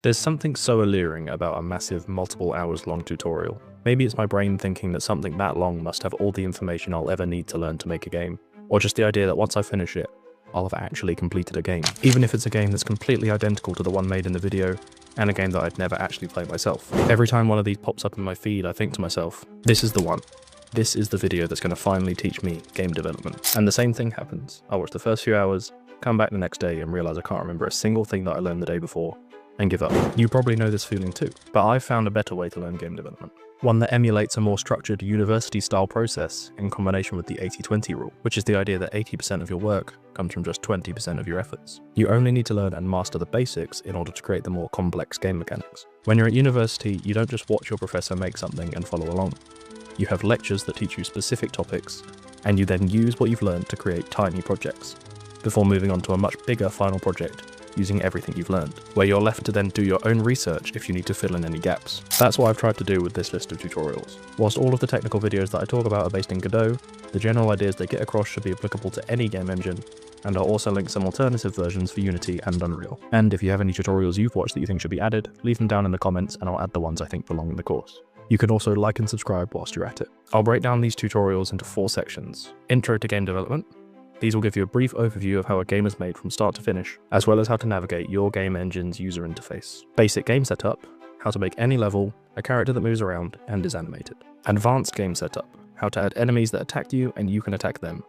There's something so alluring about a massive, multiple hours long tutorial. Maybe it's my brain thinking that something that long must have all the information I'll ever need to learn to make a game, or just the idea that once I finish it, I'll have actually completed a game, even if it's a game that's completely identical to the one made in the video, and a game that I'd never actually played myself. Every time one of these pops up in my feed, I think to myself, this is the one. This is the video that's going to finally teach me game development. And the same thing happens. I watch the first few hours, come back the next day and realize I can't remember a single thing that I learned the day before, and give up. You probably know this feeling too, but I've found a better way to learn game development. One that emulates a more structured university-style process in combination with the 80-20 rule, which is the idea that 80% of your work comes from just 20% of your efforts. You only need to learn and master the basics in order to create the more complex game mechanics. When you're at university, you don't just watch your professor make something and follow along. You have lectures that teach you specific topics, and you then use what you've learned to create tiny projects, before moving on to a much bigger final project using everything you've learned, where you're left to then do your own research if you need to fill in any gaps. That's what I've tried to do with this list of tutorials. Whilst all of the technical videos that I talk about are based in Godot, the general ideas they get across should be applicable to any game engine, and I'll also link some alternative versions for Unity and Unreal. And if you have any tutorials you've watched that you think should be added, leave them down in the comments and I'll add the ones I think belong in the course. You can also like and subscribe whilst you're at it. I'll break down these tutorials into 4 sections. Intro to game development. These will give you a brief overview of how a game is made from start to finish, as well as how to navigate your game engine's user interface. Basic game setup, how to make any level, a character that moves around and is animated. Advanced game setup, how to add enemies that attack you and you can attack them.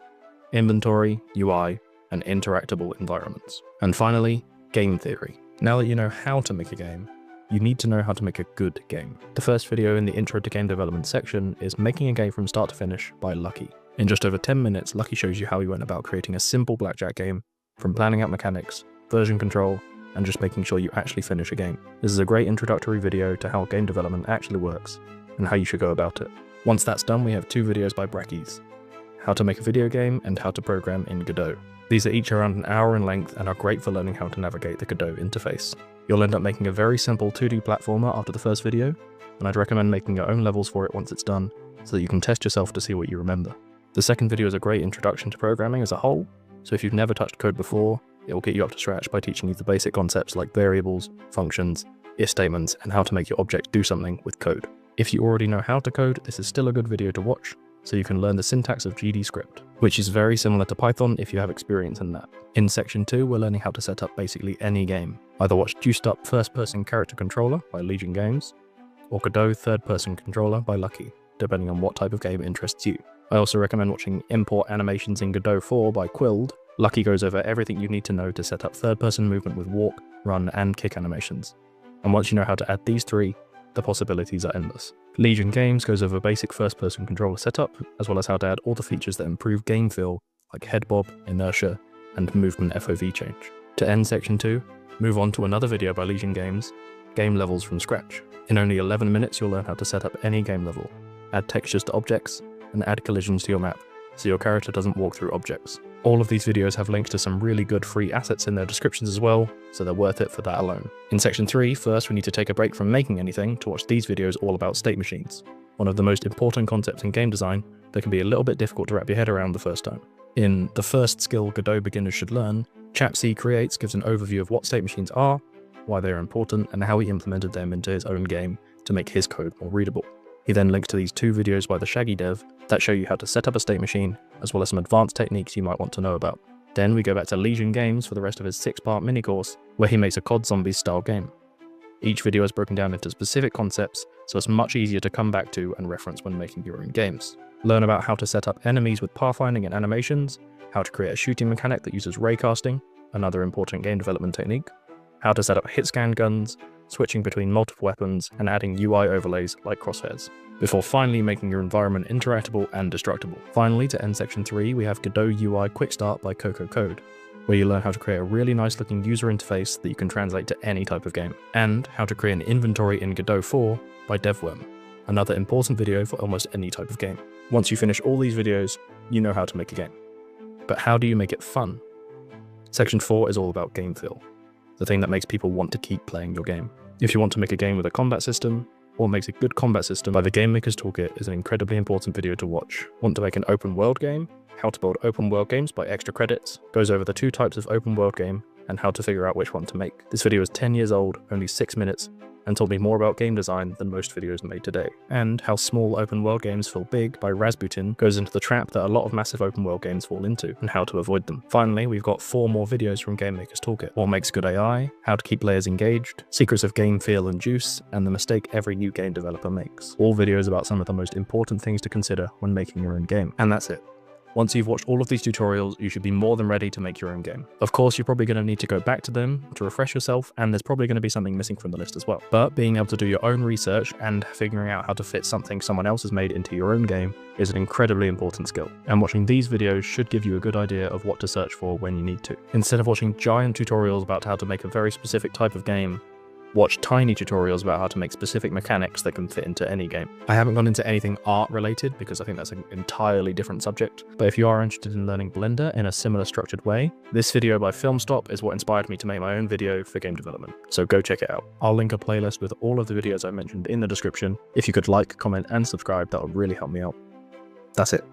Inventory, UI, and interactable environments. And finally, game theory. Now that you know how to make a game, you need to know how to make a good game. The first video in the intro to game development section is Making a Game from Start to Finish by Lucky. In just over 10 minutes, Lucky shows you how he went about creating a simple blackjack game, from planning out mechanics, version control, and just making sure you actually finish a game. This is a great introductory video to how game development actually works, and how you should go about it. Once that's done, we have 2 videos by Brackies, how to make a video game and how to program in Godot. These are each around an hour in length and are great for learning how to navigate the Godot interface. You'll end up making a very simple 2D platformer after the first video, and I'd recommend making your own levels for it once it's done, so that you can test yourself to see what you remember. The second video is a great introduction to programming as a whole, so if you've never touched code before, it will get you up to scratch by teaching you the basic concepts like variables, functions, if statements, and how to make your object do something with code. If you already know how to code, this is still a good video to watch, so you can learn the syntax of GDScript, which is very similar to Python if you have experience in that. In section 2, we're learning how to set up basically any game. Either watch Juiced Up First-Person Character Controller by Legion Games, or Godot Third-Person Controller by Lucky, depending on what type of game interests you. I also recommend watching Import Animations in Godot 4 by Quilled. Lucky goes over everything you need to know to set up third-person movement with walk, run, and kick animations. And once you know how to add these 3, the possibilities are endless. Legion Games goes over basic first-person controller setup, as well as how to add all the features that improve game feel, like head bob, inertia, and movement FOV change. To end section 2, move on to another video by Legion Games, Game Levels from Scratch. In only 11 minutes you'll learn how to set up any game level, add textures to objects, and add collisions to your map, so your character doesn't walk through objects. All of these videos have links to some really good free assets in their descriptions as well, so they're worth it for that alone. In section 3, first we need to take a break from making anything to watch these videos all about state machines, one of the most important concepts in game design that can be a little bit difficult to wrap your head around the first time. In The First Skill Godot Beginners Should Learn, Chap C Creates gives an overview of what state machines are, why they are important, and how he implemented them into his own game to make his code more readable. He then links to these 2 videos by the Shaggy Dev that show you how to set up a state machine, as well as some advanced techniques you might want to know about. Then we go back to Legion Games for the rest of his 6-part mini-course, where he makes a COD Zombies style game. Each video is broken down into specific concepts, so it's much easier to come back to and reference when making your own games. Learn about how to set up enemies with pathfinding and animations, how to create a shooting mechanic that uses raycasting, another important game development technique, how to set up hit scan guns, switching between multiple weapons, and adding UI overlays like crosshairs, before finally making your environment interactable and destructible. Finally, to end section 3, we have Godot UI Quick Start by Coco Code, where you learn how to create a really nice looking user interface that you can translate to any type of game, and how to create an inventory in Godot 4 by DevWorm, another important video for almost any type of game. Once you finish all these videos, you know how to make a game. But how do you make it fun? Section 4 is all about game feel, the thing that makes people want to keep playing your game. If you want to make a game with a combat system, or makes a good combat system by the Game Maker's Toolkit is an incredibly important video to watch. Want to make an open world game? How to Build Open World Games by Extra Credits goes over the 2 types of open world game and how to figure out which one to make. This video is 10 years old, only 6 minutes, and told me more about game design than most videos made today. And how small open world games feel big by Rasputin goes into the trap that a lot of massive open world games fall into, and how to avoid them. Finally, we've got 4 more videos from Game Maker's Toolkit. What makes good AI, how to keep players engaged, secrets of game feel and juice, and the mistake every new game developer makes. All videos about some of the most important things to consider when making your own game. And that's it. Once you've watched all of these tutorials, you should be more than ready to make your own game. Of course, you're probably going to need to go back to them to refresh yourself, and there's probably going to be something missing from the list as well. But being able to do your own research and figuring out how to fit something someone else has made into your own game is an incredibly important skill. And watching these videos should give you a good idea of what to search for when you need to. Instead of watching giant tutorials about how to make a very specific type of game, watch tiny tutorials about how to make specific mechanics that can fit into any game. I haven't gone into anything art related because I think that's an entirely different subject, but if you are interested in learning Blender in a similar structured way, this video by FilmStop is what inspired me to make my own video for game development, so go check it out. I'll link a playlist with all of the videos I mentioned in the description. If you could like, comment, and subscribe, that would really help me out. That's it.